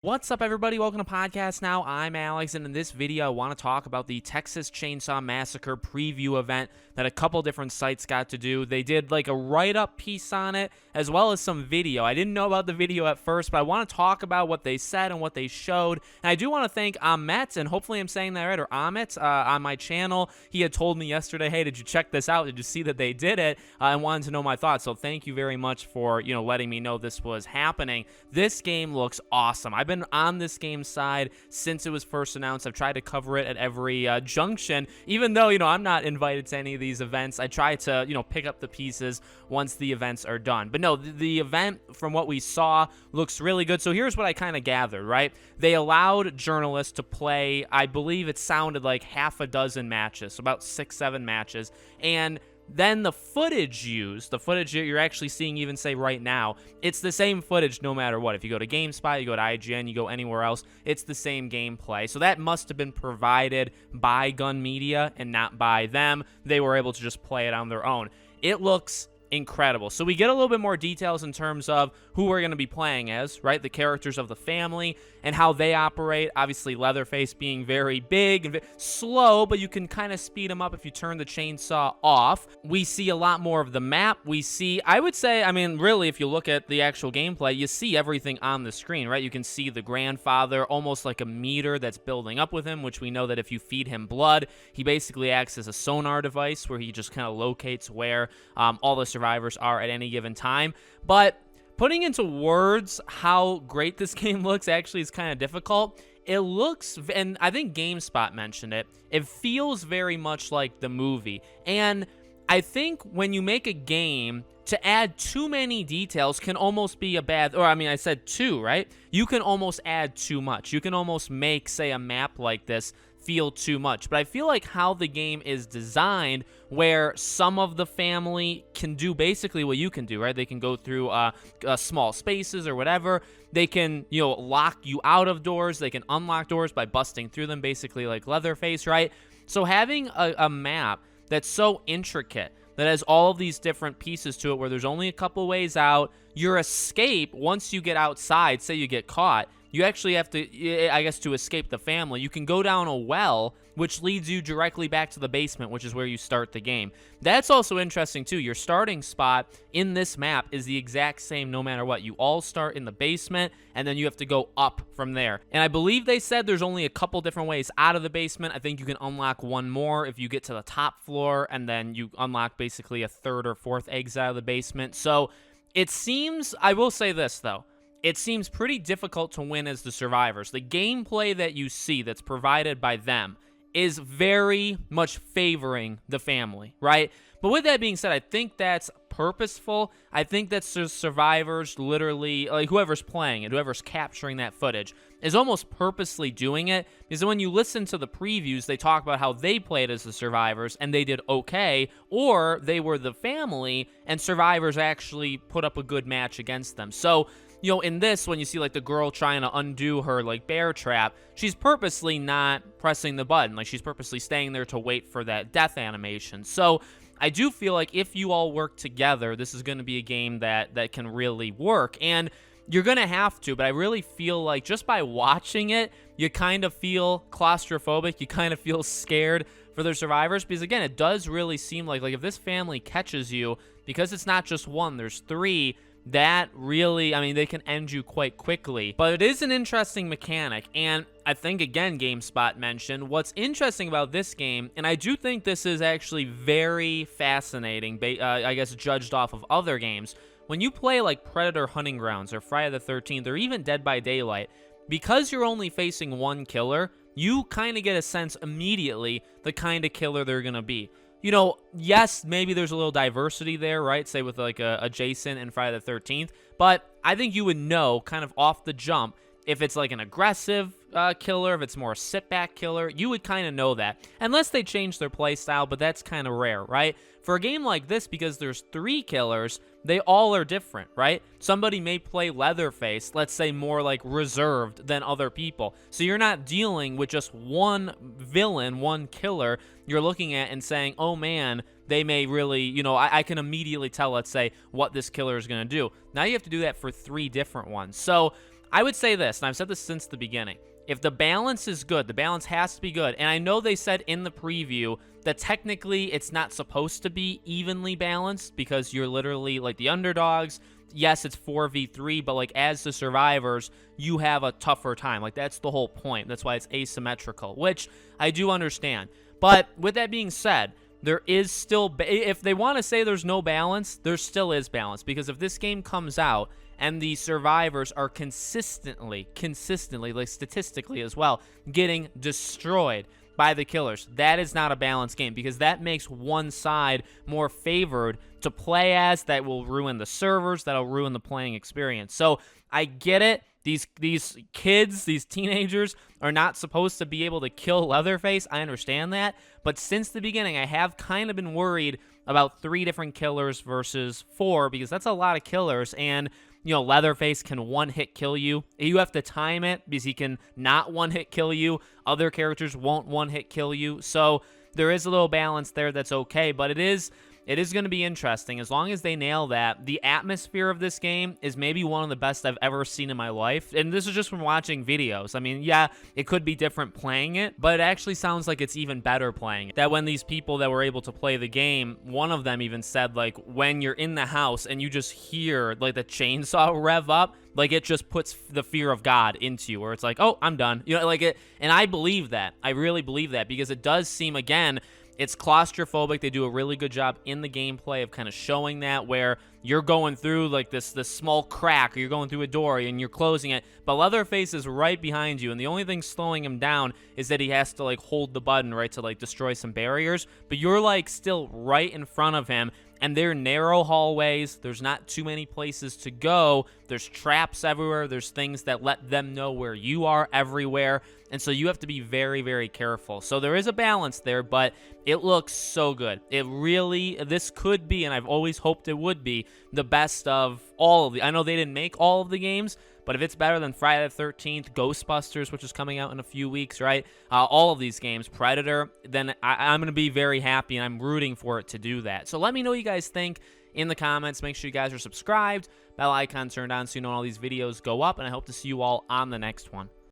What's up, everybody? Welcome to Podcast Now. I'm Alex, and in this video, I want to talk about the Texas Chainsaw Massacre preview event that a couple different sites got to do. They did like a write-up piece on it, as well as some video. I didn't know about the video at first, but I want to talk about what they said and what they showed. And I do want to thank Amit, and hopefully I'm saying that right, or Amit, on my channel. He had told me yesterday, hey, did you check this out? Did you see that they did it? And wanted to know my thoughts. So thank you very much for, letting me know this was happening. This game looks awesome. I've been on this game's side since it was first announced. I've tried to cover it at every junction, even though, I'm not invited to any of these events. I try to, pick up the pieces once the events are done. But no, the event, from what we saw, looks really good. So here's what I kind of gathered, right? They allowed journalists to play, I believe it sounded like half a dozen matches, so about 6-7 matches, and then the footage used, the footage you're actually seeing even say right now, it's the same footage no matter what. If you go to GameSpot, you go to IGN, you go anywhere else, it's the same gameplay. So that must have been provided by Gun Media and not by them. They were able to just play it on their own. It looks incredible. So we get a little bit more details in terms of who we're going to be playing as, right? The characters of the family and how they operate. Obviously, Leatherface being very big and slow, but you can kind of speed him up if you turn the chainsaw off. We see a lot more of the map. We see, I would say, really, if you look at the actual gameplay, you see everything on the screen, right? You can see the grandfather, almost like a meter that's building up with him, which we know that if you feed him blood, he basically acts as a sonar device where he just kind of locates where all the survivors are at any given time. But putting into words how great this game looks actually is kind of difficult. It looks, and I think GameSpot mentioned it, it feels very much like the movie. And I think when you make a game, to add too many details can almost be a bad, or I said two, right? You can almost add too much. You can almost make, say, a map like this feel too much. But I feel like how the game is designed, where some of the family can do basically what you can do, right? They can go through small spaces or whatever. They can, lock you out of doors. They can unlock doors by busting through them, basically like Leatherface, right? So having a map that's so intricate, that has all of these different pieces to it, where there's only a couple ways out, your escape, once you get outside, say you get caught, you actually have to, I guess, to escape the family, you can go down a well, which leads you directly back to the basement, which is where you start the game. That's also interesting, too. Your starting spot in this map is the exact same no matter what. You all start in the basement, and then you have to go up from there. And I believe they said there's only a couple different ways out of the basement. I think you can unlock one more if you get to the top floor, and then you unlock basically a third or fourth exit out of the basement. So it seems, I will say this, though, it seems pretty difficult to win as the survivors. The gameplay that you see that's provided by them is very much favoring the family, right? But with that being said, I think that's purposeful. I think that's the survivors literally, like whoever's playing it, whoever's capturing that footage, is almost purposely doing it. Because when you listen to the previews, they talk about how they played as the survivors and they did okay, or they were the family and survivors actually put up a good match against them. So, in this, when you see, like, the girl trying to undo her, like, bear trap, she's purposely not pressing the button. Like, she's purposely staying there to wait for that death animation. So I do feel like if you all work together, this is going to be a game that can really work. And you're going to have to, but I really feel like just by watching it, you kind of feel claustrophobic. You kind of feel scared for the survivors. Because, again, it does really seem like if this family catches you, because it's not just one, there's three, that really, they can end you quite quickly. But it is an interesting mechanic, and I think, again, GameSpot mentioned, what's interesting about this game, and I do think this is actually very fascinating, I guess judged off of other games, when you play like Predator Hunting Grounds or Friday the 13th or even Dead by Daylight, because you're only facing one killer, you kind of get a sense immediately the kind of killer they're going to be. Yes, maybe there's a little diversity there, right? Say with like a Jason and Friday the 13th. But I think you would know kind of off the jump if it's like an aggressive killer, if it's more a sit-back killer. You would kind of know that. Unless they change their play style, but that's kind of rare, right? For a game like this, because there's three killers, they all are different, right? Somebody may play Leatherface, let's say more like reserved than other people. So you're not dealing with just one villain, one killer you're looking at and saying, oh man, they may really, I can immediately tell, let's say, what this killer is going to do. Now you have to do that for three different ones. So I would say this, and I've said this since the beginning. If the balance is good, the balance has to be good. And I know they said in the preview that technically it's not supposed to be evenly balanced because you're literally like the underdogs. Yes, it's 4v3, but like as the survivors, you have a tougher time. Like that's the whole point. That's why it's asymmetrical, which I do understand. But with that being said, there is still, if they want to say there's no balance, there still is balance. Because if this game comes out and the survivors are consistently, like statistically as well, getting destroyed by the killers, that is not a balanced game, because that makes one side more favored to play as. That will ruin the servers, that'll ruin the playing experience. So I get it. These kids, these teenagers are not supposed to be able to kill Leatherface. I understand that. But since the beginning, I have kind of been worried about 3 different killers versus 4, because that's a lot of killers. And, you know, Leatherface can one-hit kill you. You have to time it because he can not one-hit kill you. Other characters won't one-hit kill you. So there is a little balance there that's okay. But it is going to be interesting as long as they nail that. The atmosphere of this game is maybe one of the best I've ever seen in my life. And this is just from watching videos. I mean, yeah, it could be different playing it, but it actually sounds like it's even better playing it. That when these people that were able to play the game, one of them even said, like, when you're in the house and you just hear, like, the chainsaw rev up, like, it just puts the fear of God into you, where it's like, oh, I'm done. You know, like it. And I believe that. I really believe that, because it does seem, again, it's claustrophobic. They do a really good job in the gameplay of kind of showing that, where you're going through like this small crack, or you're going through a door and you're closing it, but Leatherface is right behind you, and the only thing slowing him down is that he has to like hold the button, right, to like destroy some barriers, but you're like still right in front of him. And they're narrow hallways. There's not too many places to go. There's traps everywhere. There's things that let them know where you are everywhere. And so you have to be very, very careful. So there is a balance there, but it looks so good. It really, this could be, and I've always hoped it would be, the best of all of the, I know they didn't make all of the games, but if it's better than Friday the 13th, Ghostbusters, which is coming out in a few weeks, right? All of these games, Predator, then I'm going to be very happy, and I'm rooting for it to do that. So let me know what you guys think in the comments. Make sure you guys are subscribed, bell icon turned on so you know when all these videos go up, and I hope to see you all on the next one.